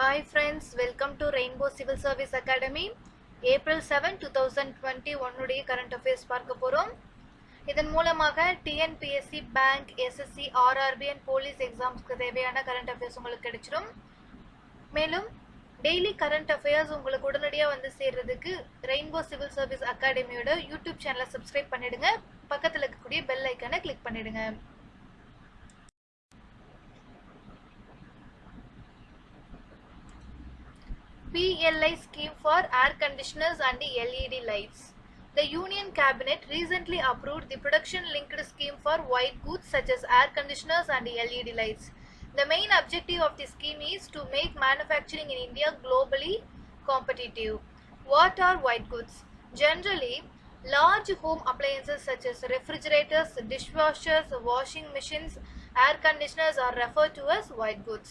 Hi friends, welcome to Rainbow Civil Service Academy. April 7, 2021 உடைய current affairs பார்க்க போறோம். இதன் மூலமாக TNPSC, Bank, SSC, RRB and Police examsக்கு தேவையான current affairs உங்களுக்கு கிடைச்சிரும். மேலும் daily current affairs உங்களுக்கு உடனடியா வந்து சேர்றதுக்கு Rainbow Civil Service Academyயோட YouTube channel subscribe பண்ணிடுங்க. பக்கத்துல இருக்கக்கூடிய bell icon-ஐ click பண்ணிடுங்க. PLI scheme for air conditioners and LED lights. The Union Cabinet recently approved the production-linked scheme for white goods such as air conditioners and LED lights. The main objective of the scheme is to make manufacturing in India globally competitive. What are white goods? Generally, large home appliances such as refrigerators, dishwashers, washing machines, air conditioners are referred to as white goods.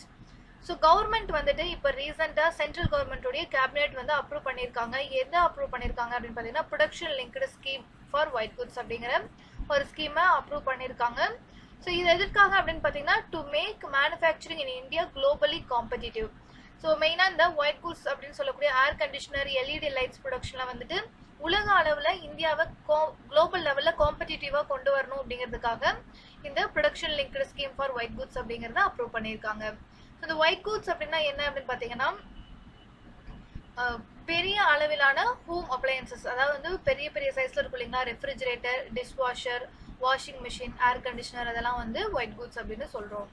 So government வந்துட்டு இப்போ ரீசெண்டாக central கவர்மெண்ட்டுடைய cabinet வந்து approve பண்ணியிருக்காங்க. எதை approve பண்ணியிருக்காங்க அப்படின்னு பார்த்தீங்கன்னா production linked scheme for white goods அப்படிங்கிற ஒரு ஸ்கீமை அப்ரூவ் பண்ணியிருக்காங்க. ஸோ இது எதற்காக அப்படின்னு பார்த்தீங்கன்னா to make manufacturing in India globally competitive. So மெயினாக இந்த ஒயிட் குட்ஸ் அப்படின்னு சொல்லக்கூடிய ஏர் கண்டிஷனர், எல்இடி லைட்ஸ் ப்ரொடக்ஷனில் வந்துட்டு உலக அளவில் இந்தியாவை குளோபல் லெவலில் காம்படிட்டிவாக கொண்டு வரணும் அப்படிங்கிறதுக்காக இந்த production linked scheme for white goods அப்படிங்கிறத அப்ரூவ் பண்ணியிருக்காங்க. இந்த ஒயிட் கூட்ஸ் அப்படின்னா என்ன அப்படின்னு பார்த்தீங்கன்னா பெரிய அளவிலான ஹோம் அப்ளையன்சஸ், அதாவது வந்து பெரிய பெரிய சைஸ்ல இருக்கும் இல்லைங்களா, refrigerator, dishwasher, washing machine, air conditioner, அதெல்லாம் வந்து ஒயிட் கூட்ஸ் அப்படின்னு சொல்றோம்.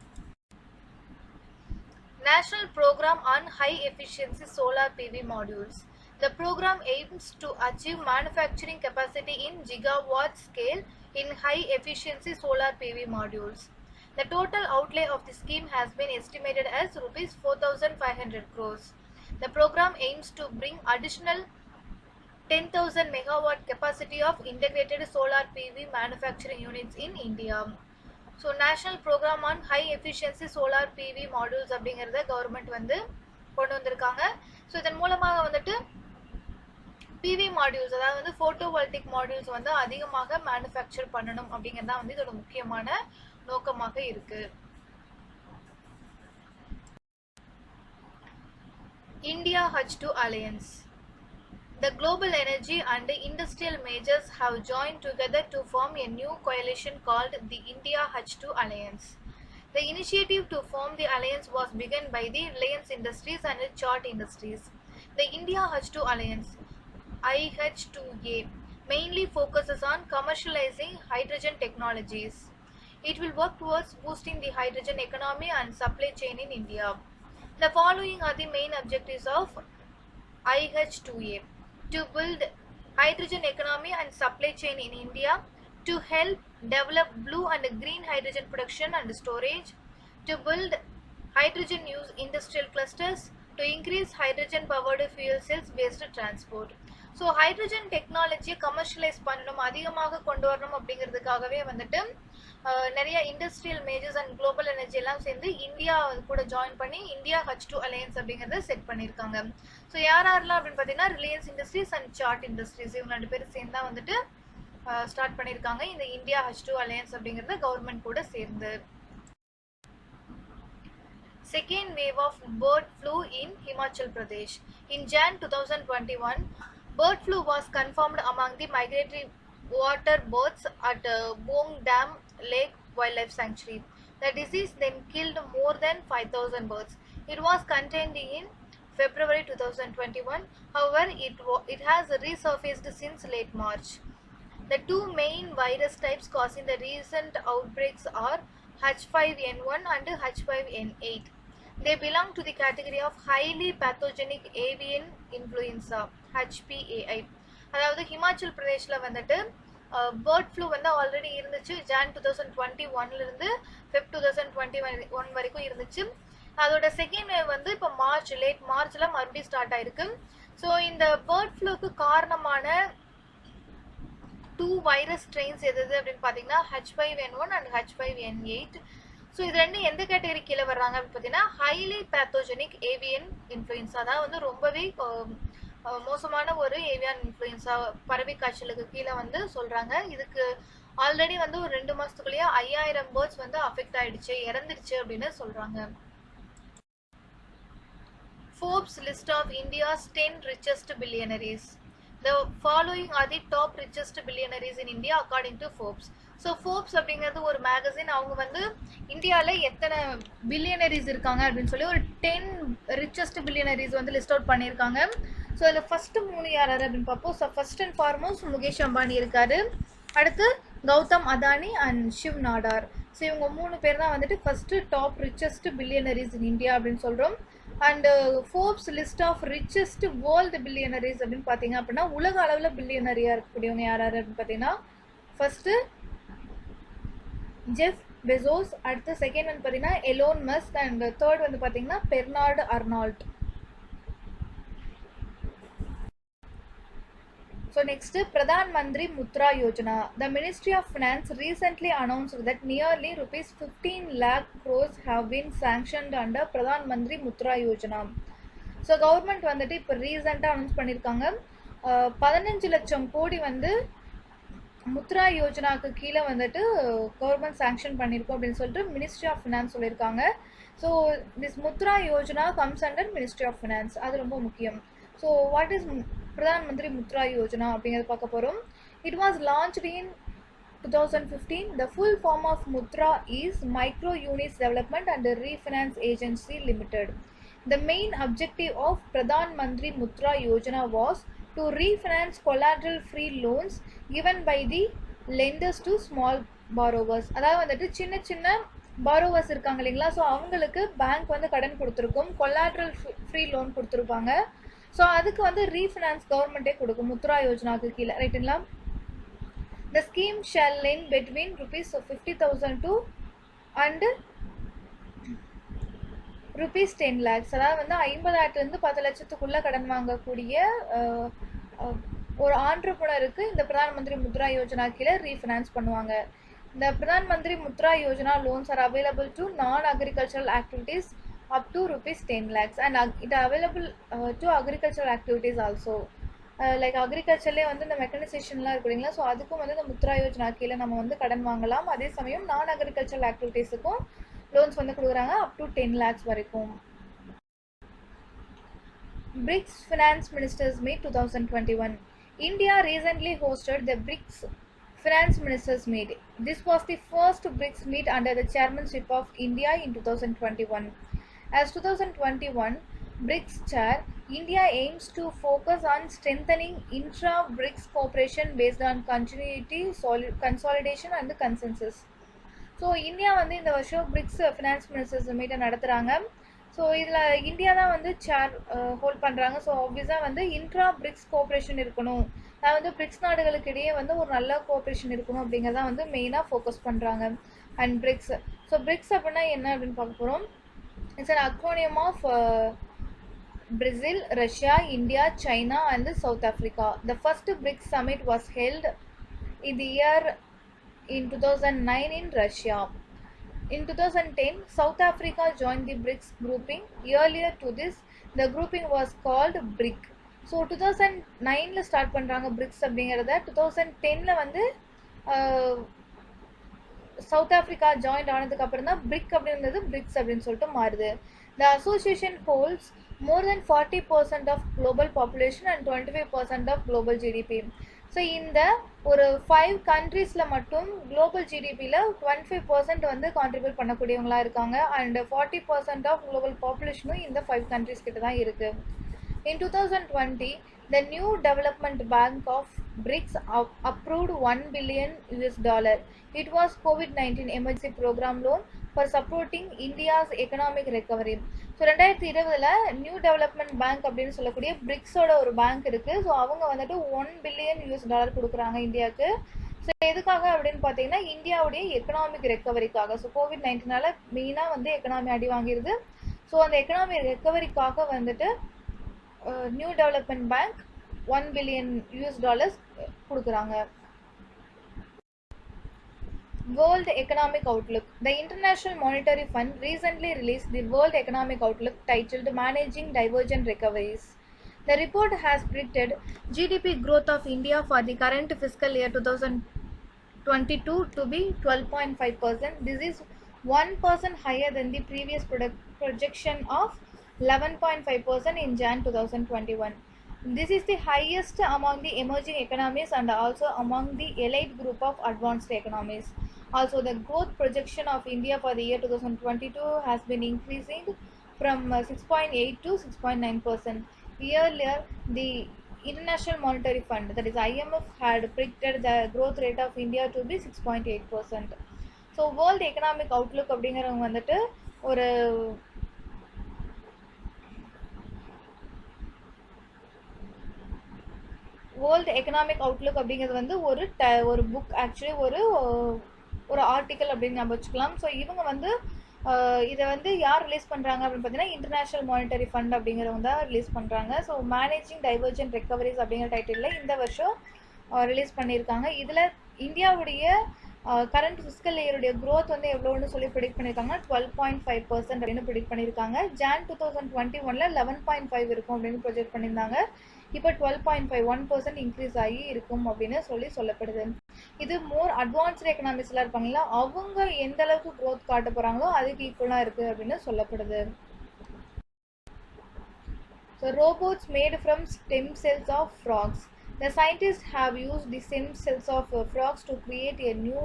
National program on high efficiency solar PV modules. The program aims to achieve manufacturing capacity in gigawatt scale in high efficiency solar PV modules. The total outlay of the scheme has been estimated as rupees 4,500 crores. The program aims to bring additional 10,000 megawatt capacity of integrated solar PV manufacturing units in India. So National Program on High Efficiency Solar PV Modules அப்படிங்கறத government வந்து கொண்டு வந்திருக்காங்க. So இதன் மூலமாக வந்துட்டு PV modules, அதாவது வந்து போட்டோவால்டிக் modules வந்து அதிகமாக மேனுஃபேக்சர் பண்ணணும் அப்படிங்கிறது தான் வந்து இதோட முக்கியமான நோக்கமாக இருக்கு. India H2 Alliance. The global energy and industrial majors have joined together to form a new coalition called the India H2 Alliance. The initiative to form the alliance was begun by the Reliance Industries and Chart Industries. The India H2 Alliance, IH2A, mainly focuses on commercializing hydrogen technologies. It will work towards boosting the hydrogen economy and supply chain in India. The following are the main objectives of IH2A: to build hydrogen economy and supply chain in India, to help develop blue and green hydrogen production and storage, to build hydrogen use industrial clusters, to increase hydrogen powered fuel cells based transport. So hydrogen டெக்னாலஜியை commercialise பண்ணணும், அதிகமாக கொண்டு வரணும் அப்படிங்கிறதுக்காகவே வந்துட்டு நிறைய industrial majors and global energy எல்லாம் சேர்ந்து இந்தியா கூட ஜாயின் பண்ணி இந்தியா H2 அலையன்ஸ் அப்படிங்கிறத செட் பண்ணியிருக்காங்க. ஸோ யாரெல்லாம் அப்படின்னு பார்த்தீங்கன்னா Reliance Industries and chart industries, இவங்க 2 பேரும் சேர்ந்து தான் வந்துட்டு ஸ்டார்ட் பண்ணியிருக்காங்க இந்த இந்தியா H2 அலையன்ஸ் அப்படிங்கிறத கவர்மெண்ட் கூட சேர்ந்து. Second wave of bird flu in Himachal Pradesh. In Jan 2021, bird flu was confirmed among the migratory water birds at Bong Dam Lake Wildlife Sanctuary. The disease then killed more than 5,000 birds. It was contained in February 2021. However, it has resurfaced since late March. The 2 main virus types causing the recent outbreaks are H5N1 and H5N8. They belong to the category of highly pathogenic avian influenza, HPAI. அதாவது ஹிமாச்சல் பிரதேஷ்ல வந்துட்டு bird flu வந்து already இருந்துச்சு. John 2021 இருந்து Feb 2021 வரைக்கும் இருந்துச்சு. அதோட second wave வந்து இப்போ லேட் மார்ச்ல மறுபடியும் ஸ்டார்ட் ஆயிருக்கு. ஸோ இந்த பேர்ட் ஃப்ளூக்கு காரணமான 2 வைரஸ் ஸ்ட்ரெயின்ஸ் எது அப்படின்னு பார்த்தீங்கன்னா H5N1 and H5N8. ஸோ இது ரெண்டும் எந்த கேட்டகரி கீழே வர்றாங்க அப்படின்னு பார்த்தீங்கன்னா ஹைலி பேத்தோஜெனிக் ஏவியன் இன்ஃப்ளூயன்ஸா, அதாவது வந்து ரொம்பவே மோசமான ஒரு ஏவியன் இன்ஃப்ளூயன்ஸா பறவை காய்ச்சலுக்கு கீழே வந்து சொல்றாங்க. இதுக்கு ஆல்ரெடி வந்து ஒரு 2 மாசத்துக்குள்ளேயே 5000 பேர்ட்ஸ் வந்து அஃபெக்ட் ஆயிடுச்சு, இறந்துடுச்சு அப்படின்னு சொல்றாங்க. Forbes list of India's 10 richest billionaires. The following are the top richest billionaires in India according to Forbes. So Forbes அப்படிங்கிறது ஒரு மேகசின். அவங்க வந்து இந்தியாவில் எத்தனை பில்லியனரிஸ் இருக்காங்க அப்படின்னு சொல்லி ஒரு 10 ரிச்சஸ்ட் பில்லியனரிஸ் வந்து லிஸ்ட் அவுட் பண்ணியிருக்காங்க. ஸோ அதில் ஃபஸ்ட்டு 3 யார் அப்படின்னு பார்ப்போம். So first and foremost Mukesh Ambani இருக்காரு. அடுத்து கௌதம் அதானி அண்ட் ஷிவ் நாடார். ஸோ இவங்க 3 பேர் தான் வந்துட்டு first top richest billionaires in India அப்படின்னு சொல்கிறோம். And Forbes list of richest world billionaires அப்படின்னு பார்த்தீங்க அப்படின்னா உலக அளவில் பில்லியனரியாக இருக்கக்கூடியவங்க யார் யார் அப்படின்னு பார்த்தீங்கன்னா ஃபஸ்ட்டு ஜெஃப் பெசோஸ், அடுத்து செகண்ட் வந்து பார்த்தீங்கன்னா எலோன் மஸ்க், அண்ட் தேர்ட் வந்து பார்த்தீங்கன்னா Bernard Arnault. So next, Pradhan Mantri Mudra Yojana. The Ministry of Finance recently announced that nearly rupees 15 lakh crores have been sanctioned under Pradhan Mantri Mudra Yojana. So government வந்துட்டு இப்போ ரீசெண்டாக announce பண்ணியிருக்காங்க 15 லட்சம் கோடி வந்து முத்ரா யோஜனாவுக்கு கீழே வந்துட்டு கவர்மெண்ட் சாங்ஷன் பண்ணியிருக்கோம் அப்படின்னு சொல்லிட்டு மினிஸ்ட்ரி ஆஃப் ஃபினான்ஸ் சொல்லியிருக்காங்க. So this Mudra Yojana comes under ministry of finance. அது ரொம்ப முக்கியம். So what is Pradhan Mantri Mudra Yojana அப்படிங்கிறது பார்க்க போகிறோம். It was launched in 2015. The full form of Mudra is Micro Units Development and Refinance Agency Limited. The main objective of Pradhan Mantri Mudra Yojana was to refinance collateral-free loans given by the lenders to small borrowers. அதாவது வந்துட்டு சின்ன சின்ன borrowers இருக்காங்க இல்லைங்களா, so அவங்களுக்கு bank வந்து கடன் கொடுத்துருக்கும், கொலாட்ரல் ஃப்ரீ லோன் கொடுத்துருப்பாங்க. ஸோ அதுக்கு வந்து ரீஃபினான்ஸ் கவர்மெண்ட்டே கொடுக்கும் முத்ரா யோஜனாவுக்கு கீழே, ரைட்டுங்களா. The scheme shall lend between rupees 50,000 to and rupees 10 lakhs. அதாவது வந்து 50,000 10 லட்சத்துக்குள்ள கடன் வாங்கக்கூடிய ஒரு ஆண்டர்பிரனருக்கு இந்த பிரதான் மந்திரி முத்ரா யோஜனா கீழே ரீஃபினான்ஸ் பண்ணுவாங்க. இந்த Pradhan Mantri Mudra Yojana loans are available to நான் agricultural activities up to rupees 10 lakhs and it are available to agricultural activities also. Like அக்ரிகல்ச்சர்லேயே வந்து இந்த மெக்கனைசேஷன்லாம் இருக்கு இல்லைங்களா, ஸோ அதுக்கும் வந்து இந்த முத்ரா யோஜனா கீழே நம்ம வந்து கடன் வாங்கலாம். அதே சமயம் நான் அக்ரிகல்ச்சரல் ஆக்டிவிட்டீஸுக்கும் லோன்ஸ் வந்து கொடுக்குறாங்க up to 10 lakhs வரைக்கும். BRICS Finance Ministers Meet 2021. India recently hosted the BRICS Finance Ministers Meet. This was the first BRICS meet under the chairmanship of India in 2021. As 2021 BRICS chair, India aims to focus on strengthening intra-BRICS cooperation based on continuity, consolidation and consensus. So India வந்து இந்த வருஷம் BRICS finance ministers மீட்டை நடத்துகிறாங்க. So இதில் India தான் வந்து சேர் hold பண்ணுறாங்க. So ஆப்வியஸாக வந்து இன்ட்ரா பிரிக்ஸ் கோஆப்ரேஷன் இருக்கணும், அதாவது வந்து பிரிக்ஸ் நாடுகளுக்கு இடையே வந்து ஒரு நல்ல கோஆப்ரேஷன் இருக்கணும் அப்படிங்கிறதான் வந்து மெயினாக ஃபோக்கஸ் பண்ணுறாங்க. அண்ட் பிரிக்ஸ், ஸோ பிரிக்ஸ் அப்படின்னா என்ன அப்படின்னு பார்க்க போகிறோம். It's an acronym of Brazil, Russia, India, China and South Africa. The first BRICS summit was held in the year in 2009 in Russia. In 2010, South Africa joined the BRICS grouping. Earlier to this, the grouping was called BRIC. So 2009 start பண்றாங்க BRICS அப்படிங்கறத. 2010 வந்து south Africa joint ஆனதுக்கு அப்புறம் தான் பிரிக் அப்படின்றது BRICS அப்படின்னு சொல்லிட்டு மாறுது. The association holds more than 40% of global population and 25% of global GDP. So இந்த ஒரு 5 கண்ட்ரீஸில் மட்டும் குளோபல் ஜிடிபியில் 25% வந்து கான்ட்ரிபியூட் பண்ணக்கூடியவங்களா இருக்காங்க. அண்ட் 40% ஆஃப் குளோபல் பாப்புலேஷனும் இந்த 5 கண்ட்ரீஸ் கிட்ட தான் இருக்குது. In 2020, the new development bank of BRICS approved $1 billion. It was COVID-19 emergency program loan for supporting India's economic recovery. So 2020 new development bank அப்படின்னு சொல்லக்கூடிய பிரிக்ஸோட ஒரு பேங்க் இருக்குது. ஸோ அவங்க வந்துட்டு $1 billion கொடுக்குறாங்க இந்தியாவுக்கு. ஸோ எதுக்காக அப்படின்னு பார்த்தீங்கன்னா இந்தியாவுடைய எக்கனாமிக் ரெக்கவரிக்காக. ஸோ COVID-19 மெயினாக வந்து எக்கனாமி அடி வாங்கிடுது. ஸோ அந்த எக்கனாமி ரெக்கவரிக்காக வந்துட்டு நியூ டெவலப்மெண்ட் பேங்க் $1 billion கொடுக்குறாங்க. World Economic Outlook. The International Monetary Fund recently released the World Economic Outlook titled Managing Divergent Recoveries. The report has predicted GDP growth of India for the current fiscal year 2022 to be 12.5%. This is 1% higher than the previous projection of 11.5% in Jan 2021. This is the highest among the emerging economies and also among the elite group of advanced economies. Also, the growth projection of India for the year 2022 has been increasing from 6.8 to 6.9%. Earlier, the International Monetary Fund, that is IMF, had predicted the growth rate of India to be 6.8%. So world economic Outlook அப்படிங்கிறவங்க வந்துட்டு ஒரு world economic Outlook அப்படிங்கிறது வந்து ஒரு book, actually ஒரு article அப்படின்னு நம்ம வச்சுக்கலாம். ஸோ இவங்க வந்து இதை வந்து யார் ரிலீஸ் பண்ணுறாங்க அப்படின்னு பார்த்தீங்கன்னா இன்டர்நேஷ்னல் மானிட்டரி ஃபண்ட் அப்படிங்கிறவங்க தான் ரிலீஸ் பண்ணுறாங்க. ஸோ மேனேஜிங் டைவர்ஜென்ட் ரெக்கவரிஸ் அப்படிங்கிற டைட்டிலில் இந்த வருஷம் ரிலீஸ் பண்ணியிருக்காங்க. இதில் இந்தியாவுடைய கரண்ட் ஃபிஸ்கல் இயருடைய க்ரோத் வந்து எவ்வளோன்னு சொல்லி ப்ரிடிக்ட் பண்ணியிருக்காங்க, 12.5% அப்படின்னு ப்ரிடிக்ட் பண்ணியிருக்காங்க. ஜான் 2021 11.5 இருக்கும் அப்படின்னு ப்ரொஜெக்ட் பண்ணியிருந்தாங்க. இப்போ 12.51% இன்க்ரீஸ் ஆகி இருக்கும் அப்படின்னு சொல்லப்படுது. இது மோர் அட்வான்ஸ்டு எக்கனாமிக்ஸ்லாம் இருப்பாங்களா, அவங்க எந்த அளவுக்கு க்ரோத் காட்ட போகிறாங்களோ அதுக்கு ஈக்குவலாக இருக்குது அப்படின்னு சொல்லப்படுது. So robots made from stem cells of frogs. The scientists have used the stem cells of frogs to create a new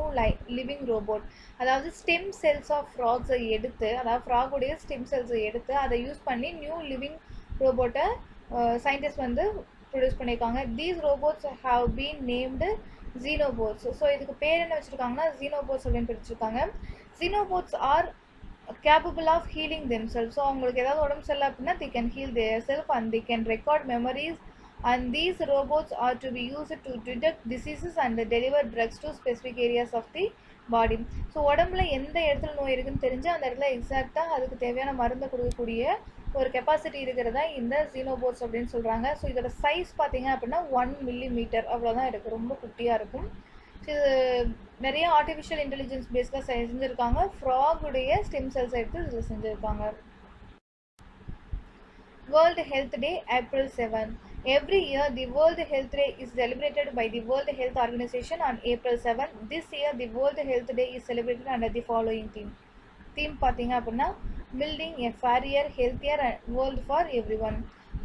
living robot. அதாவது ஸ்டெம் செல்ஸ் ஆஃப் ஃப்ராக்ஸை எடுத்து, அதாவது ஃப்ராகுடைய ஸ்டெம் செல்ஸை எடுத்து அதை யூஸ் பண்ணி நியூ லிவிங் ரோபோட்டை சயின்டிஸ்ட் வந்து ப்ரொடியூஸ் பண்ணியிருக்காங்க. These robots have been named xenobots. So இதுக்கு பேர் என்ன வச்சுருக்காங்கன்னா ஜீனோபோட்ஸ் அப்படின்னு பிடிச்சிருக்காங்க. Xenobots are capable of healing themselves. So அவங்களுக்கு ஏதாவது உடம்பு சரியில்லை அப்படின்னா they can heal their self and they can record memories. And these robots are to be used to detect diseases and deliver drugs to specific areas of the body. So உடம்புல எந்த இடத்துல நோய் இருக்குன்னு தெரிஞ்சு அந்த இடத்துல எக்ஸாக்டாக அதுக்கு தேவையான மருந்தை கொடுக்கக்கூடிய ஒரு கெப்பாசிட்டி இருக்கிறதா இந்த ஜீனோபோட்ஸ் அப்படின்னு சொல்கிறாங்க. ஸோ இதோட சைஸ் பார்த்தீங்க அப்படின்னா 1 millimeter அவ்வளோதான் இருக்குது, ரொம்ப குட்டியாக இருக்கும். ஸோ இது நிறைய ஆர்டிஃபிஷியல் இன்டெலிஜென்ஸ் பேஸில் செஞ்சுருக்காங்க. ஃப்ராகுடைய ஸ்டெம் செல்ஸ் எடுத்து இதில் செஞ்சுருக்காங்க. World health day April 7. Every year, the World Health Day is celebrated by the World Health Organization on April 7. This year, the World Health Day is celebrated under the following theme. Theme பார்த்தீங்க அப்படின்னா Building a Fairer, Healthier World for Everyone.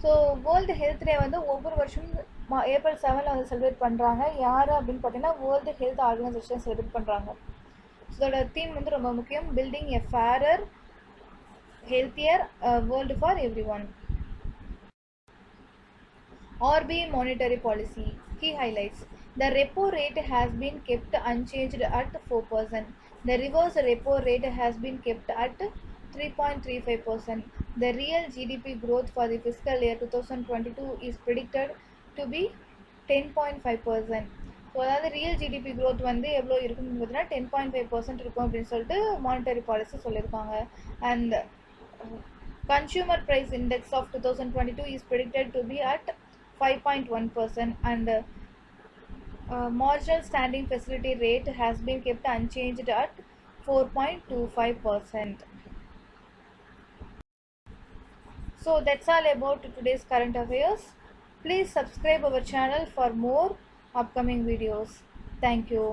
So world health டே வந்து ஒவ்வொரு வருஷமும் April 7 வந்து celebrate பண்ணுறாங்க. யார் அப்படின்னு பார்த்தீங்கன்னா வேர்ல்டு ஹெல்த் ஆர்கனைசேஷன் செலிப்ரேட் பண்ணுறாங்க. ஸோ இதோட தீம் வந்து ரொம்ப முக்கியம், Building a Fairer, Healthier World for Everyone. RBI monetary policy key highlights. The repo rate has been kept unchanged at 4%. The reverse repo rate has been kept at 3.35%. The real GDP growth for the fiscal year 2022 is predicted to be 10.5%. So அதாவது real GDP growth வந்து எவ்வளோ இருக்குன்னு பார்த்தீங்கன்னா 10.5% இருக்கும் அப்படின்னு சொல்லிட்டு monetary policy சொல்லியிருக்காங்க. And consumer price index of 2022 is predicted to be at 5.1%, and marginal standing facility rate has been kept unchanged at 4.25%. So that's all about today's current affairs. Please subscribe our channel for more upcoming videos. Thank you.